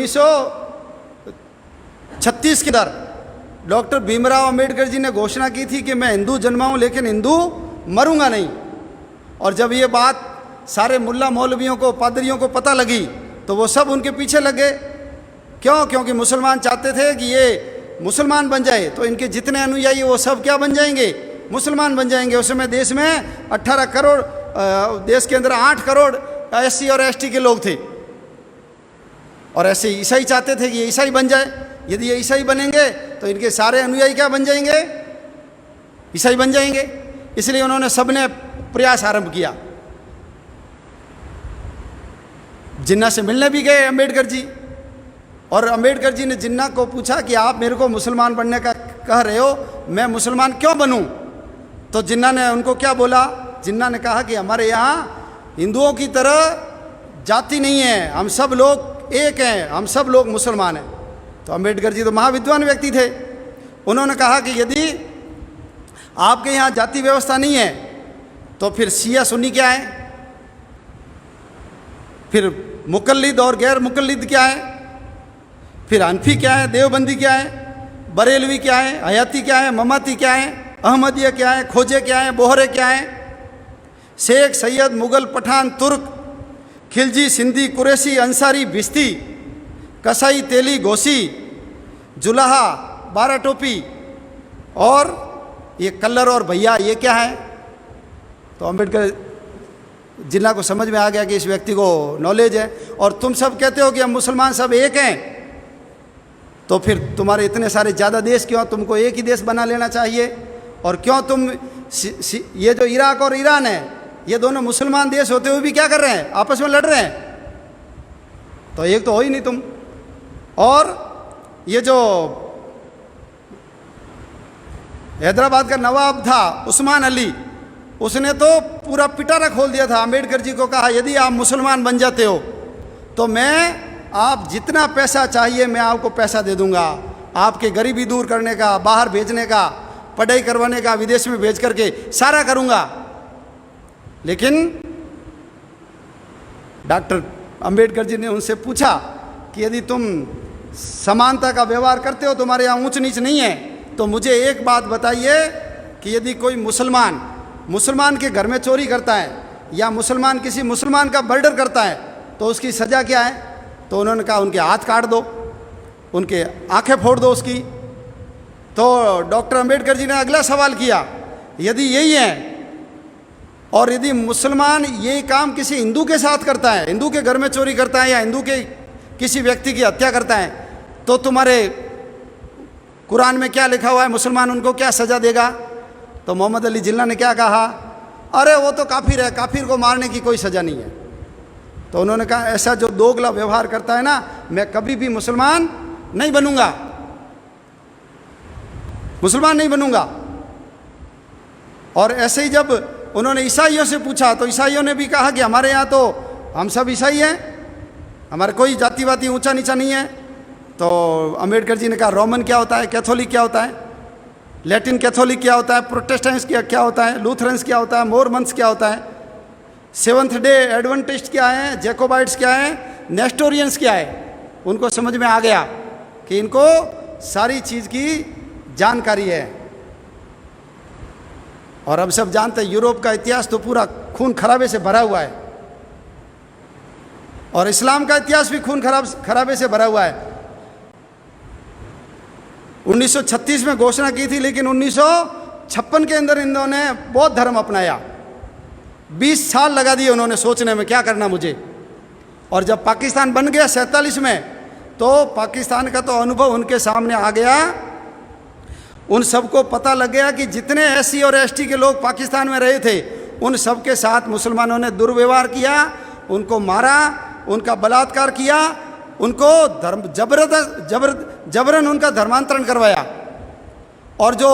1936 के अंदर डॉक्टर भीमराव अंबेडकर जी ने घोषणा की थी कि मैं हिंदू जन्माऊँ लेकिन हिंदू मरूंगा नहीं। और जब ये बात सारे मुल्ला मौलवियों को, पादरियों को पता लगी तो वो सब उनके पीछे लगे। क्यों? क्योंकि मुसलमान चाहते थे कि ये मुसलमान बन जाए तो इनके जितने अनुयायी वो सब क्या बन जाएंगे? मुसलमान बन जाएंगे। उस समय देश में 18 करोड़, देश के अंदर 8 करोड़ SC और ST के लोग थे। और ऐसे ईसाई चाहते थे कि ये ईसाई बन जाए। यदि ये ईसाई बनेंगे तो इनके सारे अनुयायी क्या बन जाएंगे? ईसाई बन जाएंगे। इसलिए उन्होंने सबने प्रयास आरंभ किया। जिन्ना से मिलने भी गए अंबेडकर जी, और अंबेडकर जी ने जिन्ना को पूछा कि आप मेरे को मुसलमान बनने का कह रहे हो, मैं मुसलमान क्यों बनूं? तो जिन्ना ने उनको क्या बोला? जिन्ना ने कहा कि हमारे यहाँ हिंदुओं की तरह जाति नहीं है, हम सब लोग एक हैं, हम सब लोग मुसलमान हैं। तो अंबेडकर जी तो महाविद्वान व्यक्ति थे। उन्होंने कहा कि यदि आपके यहाँ जाति व्यवस्था नहीं है तो फिर शिया सुन्नी क्या है, फिर मुकल्लिद और गैर मुकल्लिद क्या है, फिर हनफी क्या है, देवबंदी क्या है, बरेलवी क्या है, हयाती क्या है, ममाती क्या है, अहमदिया क्या है, खोजे क्या है, बोहरे क्या है, शेख, सैयद, मुगल, पठान, तुर्क, खिलजी, सिंधी, कुरैशी, अंसारी, भिस्ती, कसाई, तेली, घोसी, जुलाहा, बारह टोपी और ये कल्लर और भैया, ये क्या है? तो अंबेडकर जिन्ना को समझ में आ गया कि इस व्यक्ति को नॉलेज है। और तुम सब कहते हो कि हम मुसलमान सब एक हैं, तो फिर तुम्हारे इतने सारे ज़्यादा देश क्यों? तुमको एक ही देश बना लेना चाहिए। और क्यों तुम ये जो इराक और ईरान है, ये दोनों मुसलमान देश होते हुए भी क्या कर रहे हैं? आपस में लड़ रहे हैं। तो एक तो हो ही नहीं तुम। और ये जो हैदराबाद का नवाब था उस्मान अली, उसने तो पूरा पिटारा खोल दिया था। अंबेडकर जी को कहा यदि आप मुसलमान बन जाते हो तो मैं, आप जितना पैसा चाहिए मैं आपको पैसा दे दूंगा, आपके गरीबी दूर करने का, बाहर भेजने का, पढ़ाई करवाने का, विदेश में भेज करके सारा करूंगा। लेकिन डॉक्टर अंबेडकर जी ने उनसे पूछा कि यदि तुम समानता का व्यवहार करते हो, तुम्हारे यहाँ ऊंच नीच नहीं है, तो मुझे एक बात बताइए कि यदि कोई मुसलमान के घर में चोरी करता है या मुसलमान किसी मुसलमान का मर्डर करता है तो उसकी सज़ा क्या है? तो उन्होंने कहा उनके हाथ काट दो, उनके आंखें फोड़ दो उसकी। तो डॉक्टर अंबेडकर जी ने अगला सवाल किया, यदि यही है और यदि मुसलमान यही काम किसी हिंदू के साथ करता है, हिंदू के घर में चोरी करता है या हिंदू के किसी व्यक्ति की हत्या करता है, तो तुम्हारे कुरान में क्या लिखा हुआ है? मुसलमान उनको क्या सज़ा देगा? तो मोहम्मद अली जिन्ना ने क्या कहा? अरे वो तो काफिर है, काफिर को मारने की कोई सज़ा नहीं है। तो उन्होंने कहा ऐसा जो दोगला व्यवहार करता है ना, मैं कभी भी मुसलमान नहीं बनूंगा, मुसलमान नहीं बनूंगा। और ऐसे ही जब उन्होंने ईसाइयों से पूछा तो ईसाइयों ने भी कहा कि हमारे यहाँ तो हम सब ईसाई हैं, हमारे कोई जातिवादी ऊंचा नीचा नहीं है। तो अंबेडकर जी ने कहा रोमन क्या होता है, कैथोलिक क्या होता है, लैटिन कैथोलिक क्या होता है, प्रोटेस्टेंट्स क्या होता है, लूथरन्स क्या होता है, मोरमन्स क्या होता है, सेवंथ डे एडवेंटिस्ट क्या है, जैकोबाइट्स क्या है, नेस्टोरियंस क्या है। उनको समझ में आ गया कि इनको सारी चीज़ की जानकारी है। और अब सब जानते हैं यूरोप का इतिहास तो पूरा खून खराबे से भरा हुआ है, और इस्लाम का इतिहास भी खून खराबे से भरा हुआ है। 1936 में घोषणा की थी, लेकिन 1956 के अंदर इन्होंने बौद्ध धर्म अपनाया। 20 साल लगा दिए उन्होंने सोचने में क्या करना मुझे। और जब पाकिस्तान बन गया 47 में, तो पाकिस्तान का तो अनुभव उनके सामने आ गया। उन सबको पता लग गया कि जितने SC और ST के लोग पाकिस्तान में रहे थे, उन सब के साथ मुसलमानों ने दुर्व्यवहार किया, उनको मारा, उनका बलात्कार किया, उनको जबरन उनका धर्मांतरण करवाया। और जो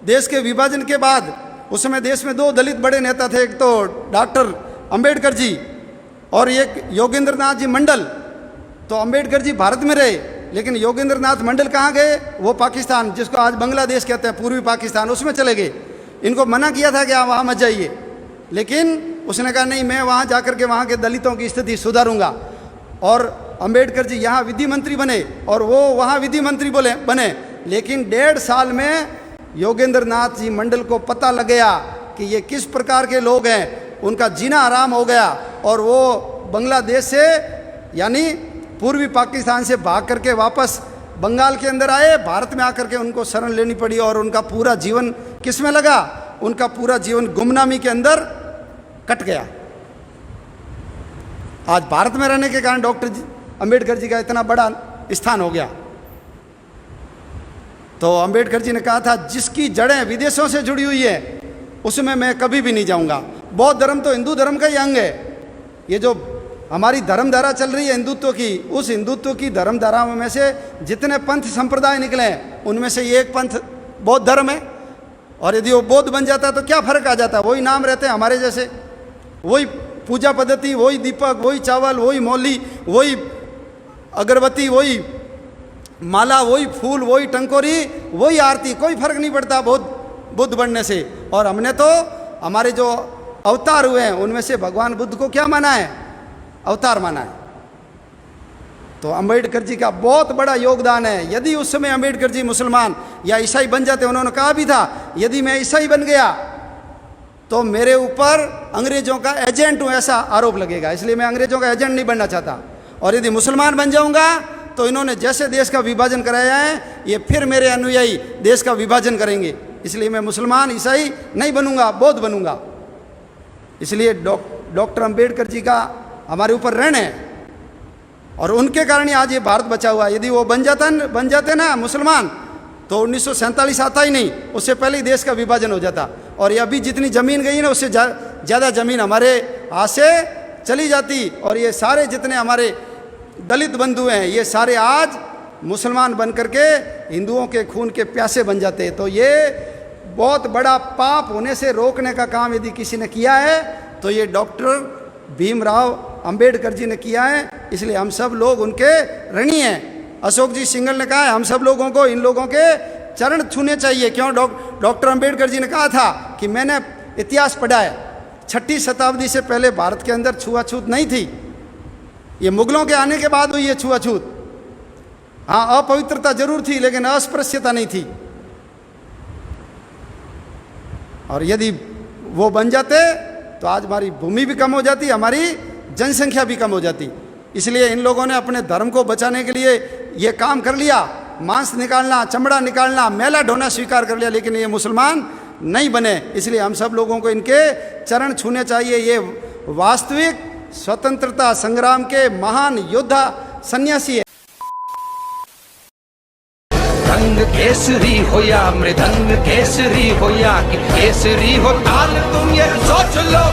देश के विभाजन के बाद उस समय देश में 2 दलित बड़े नेता थे, एक तो डॉक्टर अंबेडकर जी और एक योगेंद्र नाथ जी मंडल। तो अंबेडकर जी भारत में रहे, लेकिन योगेंद्र नाथ मंडल कहाँ गए? वो पाकिस्तान, जिसको आज बांग्लादेश कहते हैं, पूर्वी पाकिस्तान, उसमें चले गए। इनको मना किया था कि आप वहाँ मत जाइए, लेकिन उसने कहा नहीं, मैं वहाँ जाकर के वहाँ के दलितों की स्थिति सुधारूंगा। और अंबेडकर जी यहाँ विधि मंत्री बने और वो वहाँ विधि मंत्री बने, लेकिन 1.5 साल में योगेंद्र नाथ जी मंडल को पता लग गया कि ये किस प्रकार के लोग हैं, उनका जीना आराम हो गया और वो बांग्लादेश से यानी पूर्वी पाकिस्तान से भाग करके वापस बंगाल के अंदर आए। भारत में आकर के उनको शरण लेनी पड़ी और उनका पूरा जीवन किस में लगा, उनका पूरा जीवन गुमनामी के अंदर कट गया। आज भारत में रहने के कारण डॉक्टर अंबेडकर जी का इतना बड़ा स्थान हो गया। तो अंबेडकर जी ने कहा था जिसकी जड़ें विदेशों से जुड़ी हुई है उसमें मैं कभी भी नहीं जाऊंगा। बौद्ध धर्म तो हिंदू धर्म का ही अंग है। ये जो हमारी धर्मधारा चल रही है हिंदुत्व की, उस हिंदुत्व की धर्मधारा में से जितने पंथ संप्रदाय निकले हैं उनमें से एक पंथ बौद्ध धर्म है। और यदि वो बौद्ध बन जाता है तो क्या फर्क आ जाता है, वही नाम रहते हैं हमारे जैसे, वही पूजा पद्धति, वही दीपक, वही चावल, वही मौली, वही अगरबत्ती, वही माला, वही फूल, वही टंकोरी, वही आरती, कोई फर्क नहीं पड़ता बुद्ध बनने से। और हमने तो हमारे जो अवतार हुए हैं उनमें से भगवान बुद्ध को क्या माना है, अवतार माना है। तो अंबेडकर जी का बहुत बड़ा योगदान है। यदि उस समय अंबेडकर जी मुसलमान या ईसाई बन जाते, उन्होंने कहा भी था यदि मैं ईसाई बन गया तो मेरे ऊपर अंग्रेजों का एजेंट हूँ ऐसा आरोप लगेगा, इसलिए मैं अंग्रेजों का एजेंट नहीं बनना चाहता। और यदि मुसलमान बन जाऊंगा तो इन्होंने जैसे देश का विभाजन कराया है ये फिर मेरे अनुयायी देश का विभाजन करेंगे, इसलिए मैं मुसलमान ईसाई नहीं बनूंगा, बौद्ध बनूंगा। इसलिए डॉक्टर अंबेडकर जी का हमारे ऊपर ऋण है और उनके कारण ही आज ये भारत बचा हुआ है। यदि वो बन जाते ना मुसलमान तो 1947 आता ही नहीं, उससे पहले ही देश का विभाजन हो जाता। और ये अभी जितनी ज़मीन गई ना उससे ज़्यादा ज़मीन हमारे हाथ से चली जाती। और ये सारे जितने हमारे दलित बंधु हैं ये सारे आज मुसलमान बन करके हिंदुओं के खून के प्यासे बन जाते। तो ये बहुत बड़ा पाप होने से रोकने का काम यदि किसी ने किया है तो ये डॉक्टर भीमराव अंबेडकर जी ने किया है। इसलिए हम सब लोग उनके ऋणी हैं। अशोक जी सिंघल ने कहा है हम सब लोगों को इन लोगों के चरण छूने चाहिए। क्यों? डॉक्टर अंबेडकर जी ने कहा था कि मैंने इतिहास पढ़ा है, 6वीं शताब्दी से पहले भारत के अंदर छुआछूत नहीं थी, ये मुगलों के आने के बाद हुई है छुआछूत। हाँ, अपवित्रता जरूर थी लेकिन अस्पृश्यता नहीं थी। और यदि वो बन जाते तो आज हमारी भूमि भी कम हो जाती, हमारी जनसंख्या भी कम हो जाती। इसलिए इन लोगों ने अपने धर्म को बचाने के लिए ये काम कर लिया, मांस निकालना, चमड़ा निकालना, मैला ढोना स्वीकार कर लिया, लेकिन ये मुसलमान नहीं बने। इसलिए हम सब लोगों को इनके चरण छूने चाहिए। ये वास्तविक स्वतंत्रता संग्राम के महान योद्धा सन्यासी है। रंग केसरी हो या मृदंग केसरी हो या कि केसरी हो ताल, तुम ये सोच लो।